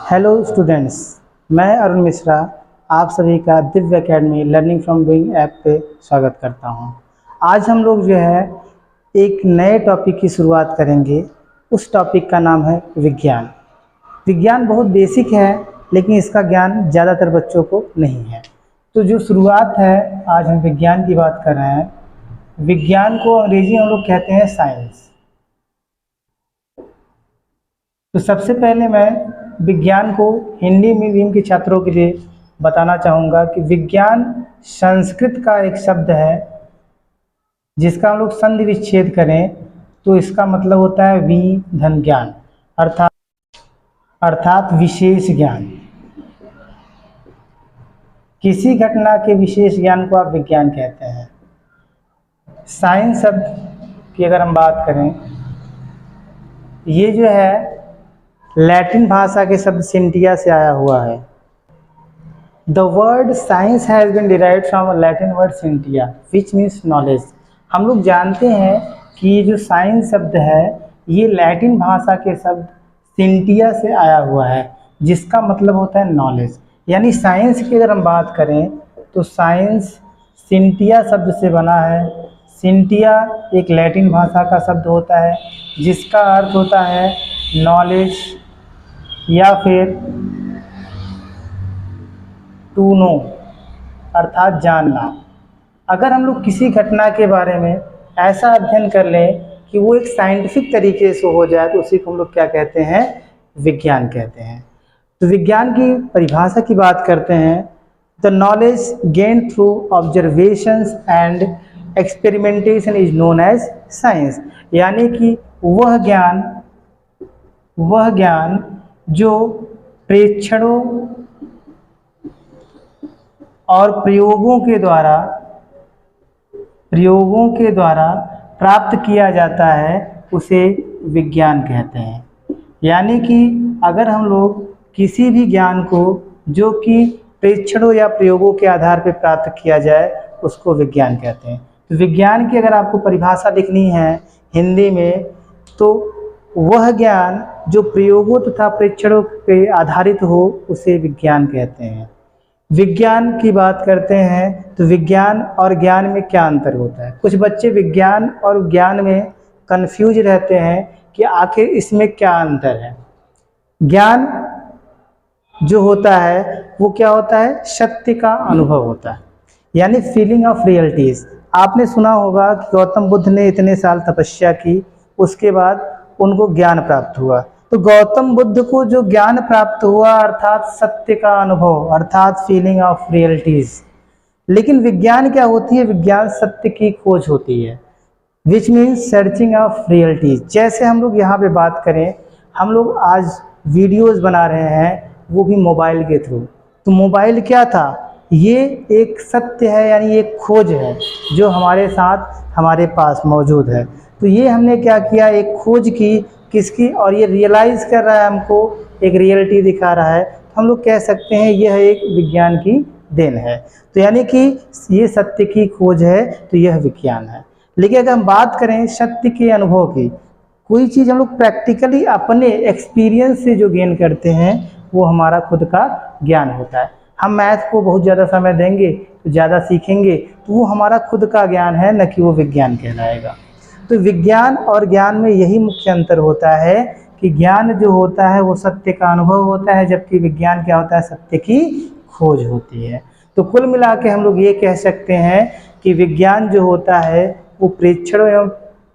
Hello students, मैं अरुण मिश्रा आप सभी का Divya academy learning from doing app पे स्वागत करता हूं। आज हम लोग जो है एक नए टॉपिक की शुरुआत करेंगे। उस टॉपिक का नाम है विज्ञान। विज्ञान बहुत बेसिक है, लेकिन इसका ज्ञान ज़्यादातर बच्चों को नहीं है। तो जो शुरुआत है, आज हम विज्ञान की बात कर रहे हैं। विज्ञान को अंग्रेजी में हम लोग कहते हैं साइंस। तो सबसे पहले मैं विज्ञान को हिंदी मीडियम के छात्रों के लिए बताना चाहूँगा कि विज्ञान संस्कृत का एक शब्द है, जिसका हम लोग संधि विच्छेद करें तो इसका मतलब होता है धन ज्ञान, अर्थात विशेष ज्ञान। किसी घटना के विशेष ज्ञान को आप विज्ञान कहते हैं। साइंस शब्द की अगर हम बात करें, ये जो है लैटिन भाषा के शब्द सिंटिया से आया हुआ है। The word science has been derived from Latin word scientia which means knowledge. हम लोग जानते हैं कि ये जो साइंस शब्द है ये लैटिन भाषा के शब्द सिंटिया से आया हुआ है, जिसका मतलब होता है नॉलेज। यानी साइंस की अगर हम बात करें तो साइंस सिंटिया शब्द से बना है। सिंटिया एक लैटिन भाषा का शब्द होता है, जिसका अर्थ होता है नॉलेज या फिर टू नो, अर्थात जानना। अगर हम लोग किसी घटना के बारे में ऐसा अध्ययन कर लें कि वो एक साइंटिफिक तरीके से हो जाए तो उसी को हम लोग क्या कहते हैं, विज्ञान कहते हैं। तो विज्ञान की परिभाषा की बात करते हैं। The knowledge gain through observations and experimentation is known as science. यानी कि वह ज्ञान जो प्रेक्षणों और प्रयोगों के द्वारा प्राप्त किया जाता है उसे विज्ञान कहते हैं। यानी कि अगर हम लोग किसी भी ज्ञान को जो कि प्रेक्षणों या प्रयोगों के आधार पर प्राप्त किया जाए उसको विज्ञान कहते हैं। तो विज्ञान की अगर आपको परिभाषा लिखनी है हिंदी में, तो वह ज्ञान जो प्रयोगों तथा प्रेक्षणों पे आधारित हो उसे विज्ञान कहते हैं। विज्ञान की बात करते हैं तो विज्ञान और ज्ञान में क्या अंतर होता है। कुछ बच्चे विज्ञान और ज्ञान में कंफ्यूज रहते हैं कि आखिर इसमें क्या अंतर है। ज्ञान जो होता है वो क्या होता है, सत्य का अनुभव होता है, यानी फीलिंग ऑफ रियलिटीज़। आपने सुना होगा कि गौतम बुद्ध ने इतने साल तपस्या की, उसके बाद उनको ज्ञान प्राप्त हुआ। तो गौतम बुद्ध को जो ज्ञान प्राप्त हुआ अर्थात सत्य का अनुभव, अर्थात फीलिंग ऑफ रियलिटीज़। लेकिन विज्ञान क्या होती है, विज्ञान सत्य की खोज होती है, which means searching of realities. जैसे हम लोग यहाँ पे बात करें, हम लोग आज वीडियोज़ बना रहे हैं, वो भी मोबाइल के थ्रू। तो मोबाइल क्या था, ये एक सत्य है, यानी एक खोज है जो हमारे साथ हमारे पास मौजूद है। तो ये हमने क्या किया, एक खोज की किसकी, और ये रियलाइज़ कर रहा है, हमको एक रियलिटी दिखा रहा है। तो हम लोग कह सकते हैं यह एक विज्ञान की देन है। तो यानी कि ये सत्य की खोज है, तो यह विज्ञान है। लेकिन अगर हम बात करें सत्य के अनुभव की, कोई चीज़ हम लोग प्रैक्टिकली अपने एक्सपीरियंस से जो गेन करते हैं वो हमारा खुद का ज्ञान होता है। हम मैथ को बहुत ज़्यादा समय देंगे तो ज़्यादा सीखेंगे, तो वो हमारा खुद का ज्ञान है, न कि वो विज्ञान कहलाएगा। तो विज्ञान और ज्ञान में यही मुख्य अंतर होता है कि ज्ञान जो होता है वो सत्य का अनुभव होता है, जबकि विज्ञान क्या होता है, सत्य की खोज होती है। तो कुल मिला के हम लोग ये कह सकते हैं कि विज्ञान जो होता है वो प्रेक्षणों एवं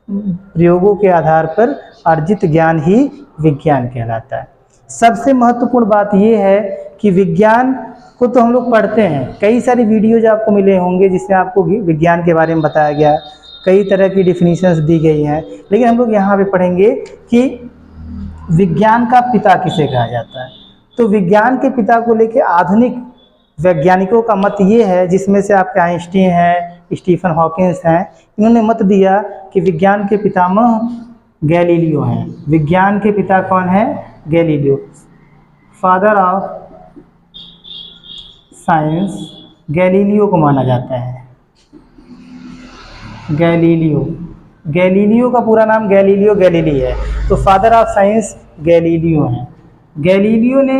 प्रयोगों के आधार पर अर्जित ज्ञान ही विज्ञान कहलाता है। सबसे महत्वपूर्ण बात ये है कि विज्ञान को तो हम लोग पढ़ते हैं, कई सारी वीडियोज आपको मिले होंगे जिसमें आपको विज्ञान के बारे में बताया गया, कई तरह की डिफिनीशंस दी गई हैं। लेकिन हम लोग यहाँ पे पढ़ेंगे कि विज्ञान का पिता किसे कहा जाता है। तो विज्ञान के पिता को लेके आधुनिक वैज्ञानिकों का मत ये है, जिसमें से आपके आइंस्टीन हैं, स्टीफन हॉकिंस हैं, इन्होंने मत दिया कि विज्ञान के पितामह गैलीलियो हैं। विज्ञान के पिता कौन है, Galileo, father of science Galileo को माना जाता है। गैलीलियो का पूरा नाम गैलीलियो गैलीली है, तो फादर ऑफ साइंस गैलीलियो हैं। गैलीलियो ने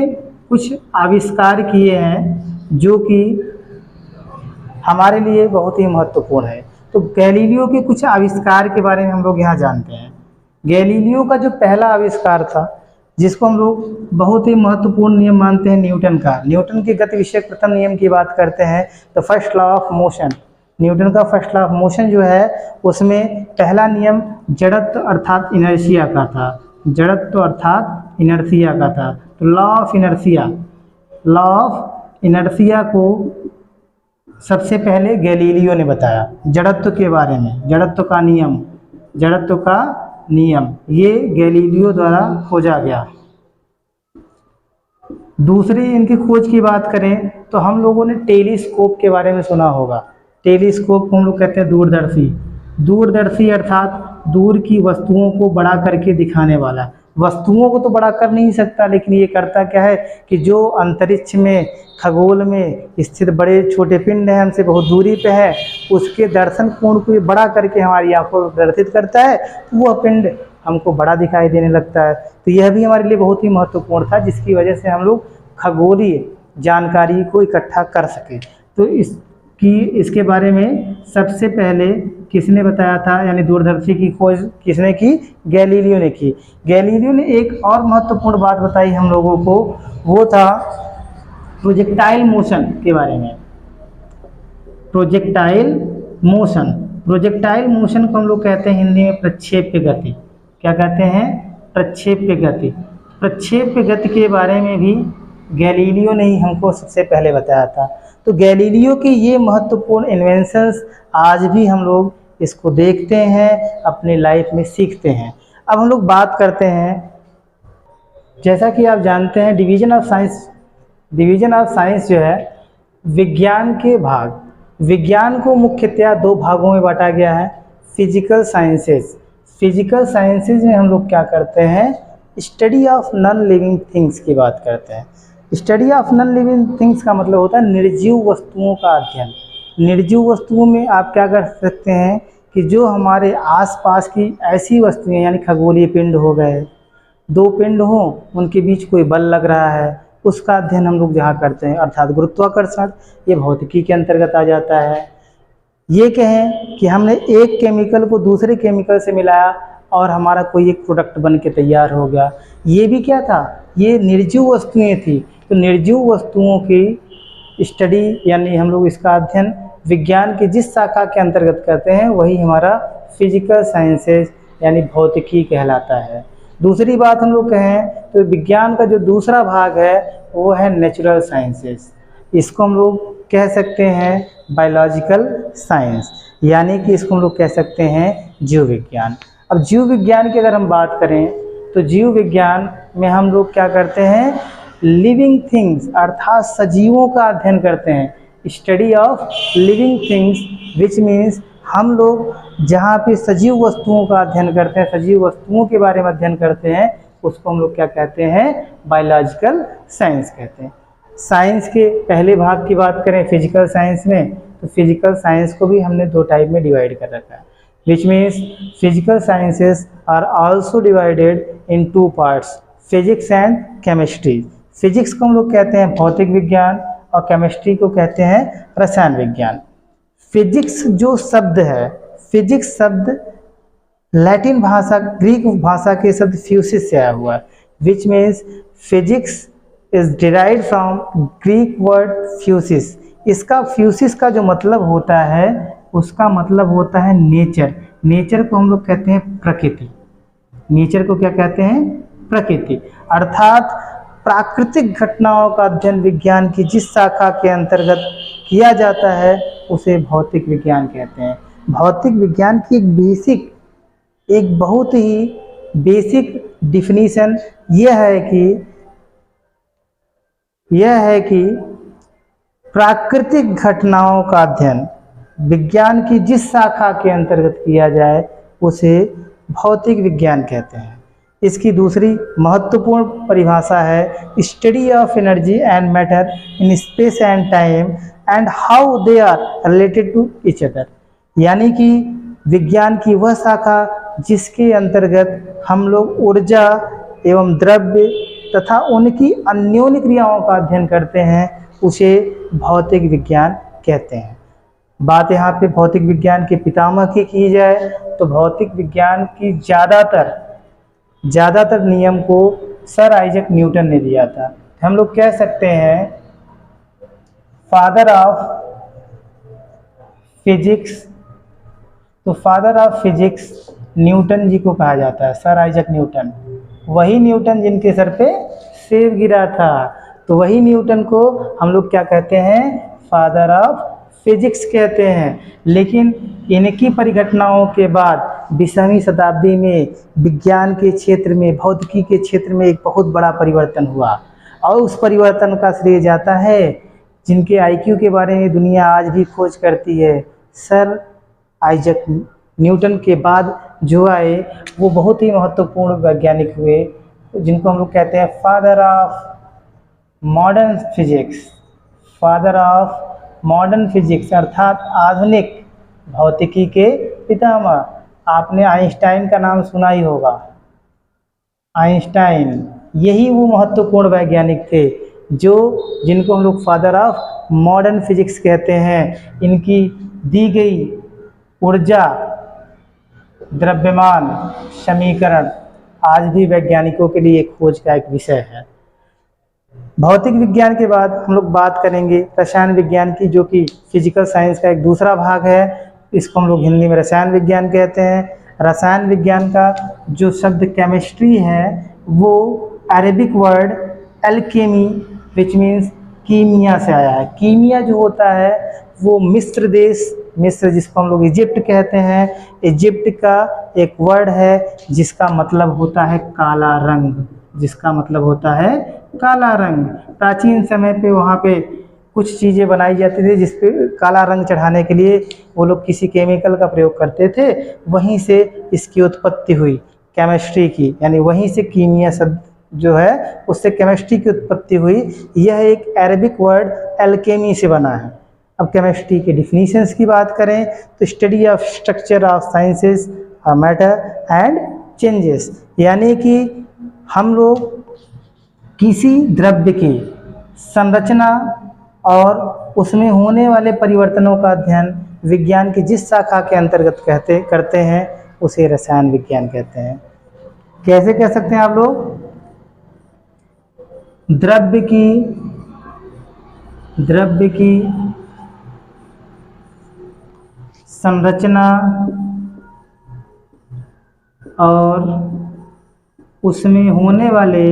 कुछ आविष्कार किए हैं जो कि हमारे लिए बहुत ही महत्वपूर्ण है। तो गैलीलियो के कुछ आविष्कार के बारे में हम लोग यहाँ जानते हैं। गैलीलियो का जो पहला आविष्कार था, जिसको हम लोग बहुत ही महत्वपूर्ण नियम मानते हैं, न्यूटन के गति विषयक प्रथम नियम की बात करते हैं तो first law of motion, Newton का फर्स्ट लॉ ऑफ मोशन जो है उसमें पहला नियम जड़त्व अर्थात इनर्शिया का था, जड़त्व अर्थात इनर्शिया का था। तो लॉ ऑफ इनर्शिया को सबसे पहले गैलीलियो ने बताया जड़त्व के बारे में, जड़त्व का नियम ये गैलीलियो द्वारा खोजा गया। दूसरी इनकी खोज की बात करें तो हम लोगों ने टेलीस्कोप के बारे में सुना होगा। टेलीस्कोप को हम लोग कहते हैं दूरदर्शी अर्थात दूर की वस्तुओं को बड़ा करके दिखाने वाला। वस्तुओं को तो बड़ा कर नहीं सकता, लेकिन ये करता क्या है कि जो अंतरिक्ष में, खगोल में स्थित बड़े छोटे पिंड हैं, हमसे बहुत दूरी पे है, उसके दर्शन कोण को बड़ा करके हमारी आंखों को प्रदर्शित करता है, तो वह पिंड हमको बड़ा दिखाई देने लगता है। तो यह भी हमारे लिए बहुत ही महत्वपूर्ण था, जिसकी वजह से हम लोग खगोलीय जानकारी को इकट्ठा कर सके। तो इसके बारे में सबसे पहले किसने बताया था, यानी दूरदर्शी की खोज किसने की? गैलीलियो ने की। गैलीलियो ने एक और महत्वपूर्ण बात बताई हम लोगों को, वो था प्रोजेक्टाइल मोशन के बारे में। प्रोजेक्टाइल मोशन को हम लोग कहते हैं हिंदी में प्रक्षेप्य गति। क्या कहते हैं? प्रक्षेप्य गति के बारे में भी गैलीलियो ने ही हमको सबसे पहले बताया था। तो गैलीलियो की ये महत्वपूर्ण इन्वेंशंस आज भी हम लोग इसको देखते हैं, अपनी लाइफ में सीखते हैं। अब हम लोग बात करते हैं, जैसा कि आप जानते हैं डिवीजन ऑफ साइंस जो है विज्ञान के भाग, विज्ञान को मुख्यतया दो भागों में बांटा गया है। फिजिकल साइंसेज में हम लोग क्या करते हैं? Study of non living things की बात करते हैं। Study of non living things का मतलब होता है निर्जीव वस्तुओं का अध्ययन। निर्जीव वस्तुओं में आप क्या कर सकते हैं कि जो हमारे आसपास की ऐसी वस्तुएं, यानी खगोलीय पिंड हो गए, दो पिंड हों उनके बीच कोई बल लग रहा है, उसका अध्ययन हम लोग जहाँ करते हैं, अर्थात गुरुत्वाकर्षण, ये भौतिकी के अंतर्गत आ जाता है। ये कहें कि हमने एक केमिकल को दूसरे केमिकल से मिलाया और हमारा कोई एक प्रोडक्ट बन के तैयार हो गया, ये भी क्या था? ये निर्जीव वस्तुएं थी। तो निर्जीव वस्तुओं की स्टडी यानी हम लोग इसका अध्ययन विज्ञान की जिस शाखा के अंतर्गत करते हैं वही हमारा फिजिकल साइंसेज यानी भौतिकी कहलाता है। दूसरी बात हम लोग कहें तो विज्ञान का जो दूसरा भाग है वो है नेचुरल साइंसेज। इसको हम लोग कह सकते हैं बायोलॉजिकल साइंस, यानी कि इसको हम लोग कह सकते हैं जीव विज्ञान। अब जीव विज्ञान की अगर हम बात करें तो जीव विज्ञान में हम लोग क्या करते हैं? लिविंग थिंग्स अर्थात सजीवों का अध्ययन करते हैं। Study of living things which means हम लोग जहाँ पे सजीव वस्तुओं का अध्ययन करते हैं, सजीव वस्तुओं के बारे में अध्ययन करते हैं, उसको हम लोग क्या कहते हैं? बायोलॉजिकल साइंस कहते हैं। साइंस के पहले भाग की बात करें फिजिकल साइंस में, तो फिजिकल साइंस को भी हमने दो टाइप में डिवाइड कर रखा है, which means physical sciences are also divided in two parts, physics and chemistry. Physics को हम लोग कहते हैं भौतिक विज्ञान और केमिस्ट्री को कहते हैं रसायन विज्ञान। फिजिक्स जो शब्द है, फिजिक्स शब्द लैटिन भाषा, ग्रीक भाषा के शब्द फ्यूसिस से आया हुआ है, which means physics is derived from Greek word physis. इसका फ्यूसिस का जो मतलब होता है उसका मतलब होता है नेचर। नेचर को हम लोग कहते हैं प्रकृति। नेचर को क्या कहते हैं? प्रकृति। अर्थात प्राकृतिक घटनाओं का अध्ययन विज्ञान की जिस शाखा के अंतर्गत किया जाता है उसे भौतिक विज्ञान कहते हैं। भौतिक विज्ञान की एक बहुत ही बेसिक डिफिनीशन यह है कि प्राकृतिक घटनाओं का अध्ययन विज्ञान की जिस शाखा के अंतर्गत किया जाए उसे भौतिक विज्ञान कहते हैं। इसकी दूसरी महत्वपूर्ण परिभाषा है study of energy and matter in space and time and how they are related to each other, यानी कि विज्ञान की वह शाखा जिसके अंतर्गत हम लोग ऊर्जा एवं द्रव्य तथा उनकी अन्योन्य क्रियाओं का अध्ययन करते हैं उसे भौतिक विज्ञान कहते हैं। बात यहाँ पे भौतिक विज्ञान के पितामह की जाए तो भौतिक विज्ञान की ज़्यादातर नियम को सर आइजैक न्यूटन ने दिया था। हम लोग कह सकते हैं फादर ऑफ फिजिक्स, तो फादर ऑफ फिजिक्स न्यूटन जी को कहा जाता है, सर आइजैक न्यूटन। वही न्यूटन जिनके सर पे सेब गिरा था, तो वही न्यूटन को हम लोग क्या कहते हैं, फादर ऑफ फिजिक्स कहते हैं। लेकिन इनकी परिघटनाओं के बाद 20वीं शताब्दी में विज्ञान के क्षेत्र में, भौतिकी के क्षेत्र में एक बहुत बड़ा परिवर्तन हुआ, और उस परिवर्तन का श्रेय जाता है जिनके आईक्यू के बारे में दुनिया आज भी खोज करती है, सर आइजैक न्यूटन के बाद जो आए वो बहुत ही महत्वपूर्ण वैज्ञानिक हुए, जिनको हम लोग कहते हैं father of modern physics. Father of modern physics अर्थात आधुनिक भौतिकी के पितामह। आपने आइंस्टाइन का नाम सुना ही होगा। आइंस्टाइन यही वो महत्वपूर्ण वैज्ञानिक थे जिनको हम लोग फादर ऑफ मॉडर्न फिजिक्स कहते हैं। इनकी दी गई ऊर्जा, द्रव्यमान समीकरण आज भी वैज्ञानिकों के लिए खोज का एक विषय है। भौतिक विज्ञान के बाद हम लोग बात करेंगे रसायन विज्ञान की, जो कि फिजिकल साइंस का एक दूसरा भाग है। इसको हम लोग हिंदी में रसायन विज्ञान कहते हैं। रसायन विज्ञान का जो शब्द केमिस्ट्री है वो Arabic word alchemy which means कीमिया से आया है। कीमिया जो होता है वो मिस्र देश, मिस्र जिसको हम लोग इजिप्ट कहते हैं, इजिप्ट का एक वर्ड है जिसका मतलब होता है काला रंग, जिसका मतलब होता है काला रंग। प्राचीन समय पे वहाँ पे कुछ चीज़ें बनाई जाती थी जिस पे काला रंग चढ़ाने के लिए वो लोग किसी केमिकल का प्रयोग करते थे, वहीं से इसकी उत्पत्ति हुई केमिस्ट्री की, यानी वहीं से कीमिया शब्द जो है उससे केमिस्ट्री की उत्पत्ति हुई। यह एक अरेबिक वर्ड एल्केमी से बना है। अब केमिस्ट्री के डिफिनीशंस की बात करें तो study of structure of sciences matter and changes, यानी कि हम लोग किसी द्रव्य की संरचना और उसमें होने वाले परिवर्तनों का अध्ययन विज्ञान की जिस शाखा के अंतर्गत करते हैं उसे रसायन विज्ञान कहते हैं। कैसे कह सकते हैं आप लोग, द्रव्य की संरचना और उसमें होने वाले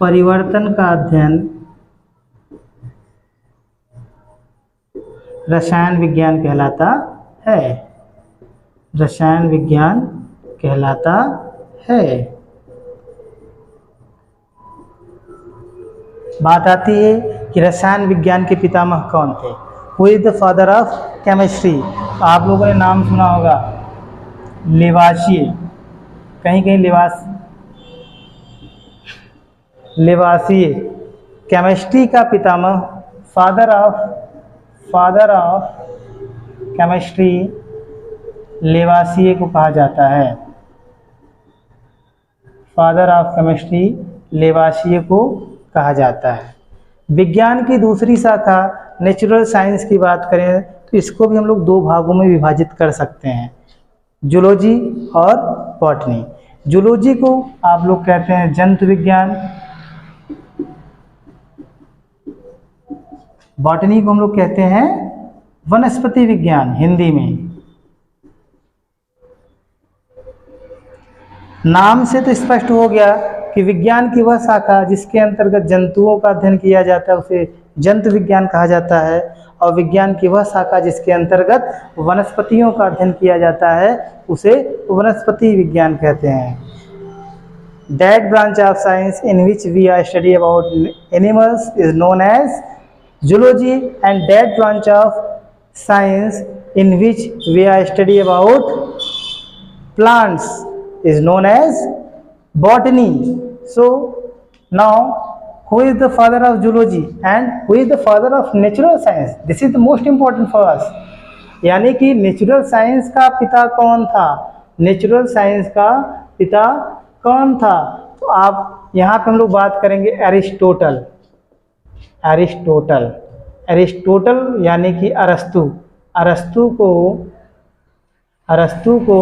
परिवर्तन का अध्ययन रसायन विज्ञान कहलाता है। रसायन विज्ञान कहलाता है। बात आती है कि रसायन विज्ञान के पितामह कौन थे, who is the father of chemistry. आप लोगों ने नाम सुना होगा लेवाशिए, कहीं लेवाशिए केमिस्ट्री का पितामह, फादर ऑफ केमिस्ट्री लेवाशिए को कहा जाता है। फादर ऑफ केमिस्ट्री लेवाशिए को कहा जाता है। विज्ञान की दूसरी शाखा नेचुरल साइंस की बात करें तो इसको भी हम लोग दो भागों में विभाजित कर सकते हैं, जूलॉजी और बॉटनी। जूलॉजी को आप लोग कहते हैं जंतु विज्ञान, बॉटनी को हम लोग कहते हैं वनस्पति विज्ञान हिंदी में। नाम से तो स्पष्ट हो गया कि विज्ञान की वह शाखा जिसके अंतर्गत जंतुओं का अध्ययन किया जाता है उसे जंतु विज्ञान कहा जाता है, और विज्ञान की वह शाखा जिसके अंतर्गत वनस्पतियों का अध्ययन किया जाता है उसे वनस्पति विज्ञान कहते हैं। That branch of science in which we are study about animals is known as zoology, and that branch of science in which we are study about plants is known as botany. So now who is the father of zoology and who is the father of natural science? This is the most important for us. यानी कि natural science का पिता कौन था? Natural science का पिता कौन था? तो आप यहाँ पे हम लोग बात करेंगे एरिस्टोटल। एरिस्टोटल, एरिस्टोटल यानी कि अरस्तु। अरस्तु को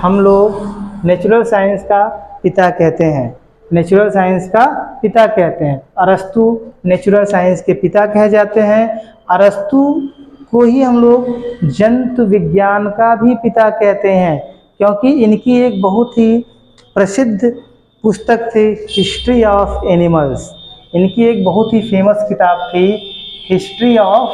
हम लोग नेचुरल साइंस का पिता कहते हैं। नेचुरल साइंस का पिता कहते हैं। अरस्तु नेचुरल साइंस के पिता कहे जाते हैं। अरस्तु को ही हम लोग जंतु विज्ञान का भी पिता कहते हैं, क्योंकि इनकी एक बहुत ही प्रसिद्ध पुस्तक थी हिस्ट्री ऑफ एनिमल्स। इनकी एक बहुत ही फेमस किताब थी history of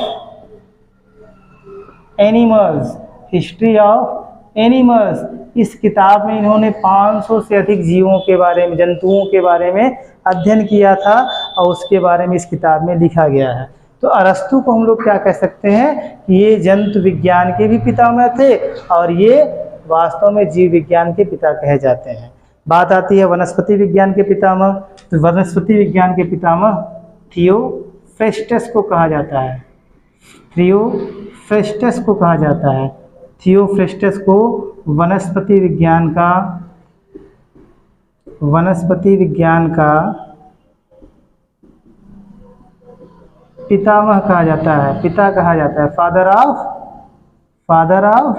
animals. History of animals, इस किताब में इन्होंने 500 से अधिक जीवों के बारे में, जंतुओं के बारे में अध्ययन किया था और उसके बारे में इस किताब में लिखा गया है। तो अरस्तु को हम लोग क्या कह सकते हैं कि ये जंतु विज्ञान के भी पितामह थे और ये वास्तव में जीव विज्ञान के पिता कहे जाते हैं। बात आती है वनस्पति विज्ञान के पितामह। तो वनस्पति विज्ञान के पितामह थियोफ्रेस्टस को कहा जाता है। थियोफ्रेस्टस को कहा जाता है। थियोफ्रेस्टस को वनस्पति विज्ञान का पितामह कहा जाता है, पिता कहा जाता है, फादर ऑफ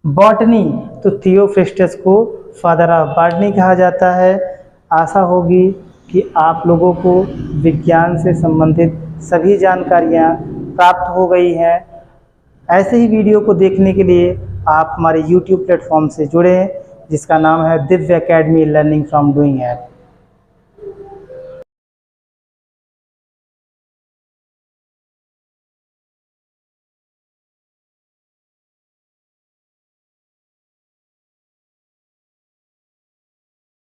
बॉटनी। तो थियोफ्रेस्टस को फादर ऑफ बॉटनी कहा जाता है। आशा होगी कि आप लोगों को विज्ञान से संबंधित सभी जानकारियाँ प्राप्त हो गई हैं। ऐसे ही वीडियो को देखने के लिए आप हमारे YouTube प्लेटफॉर्म से जुड़ें, जिसका नाम है Divya academy learning from doing app.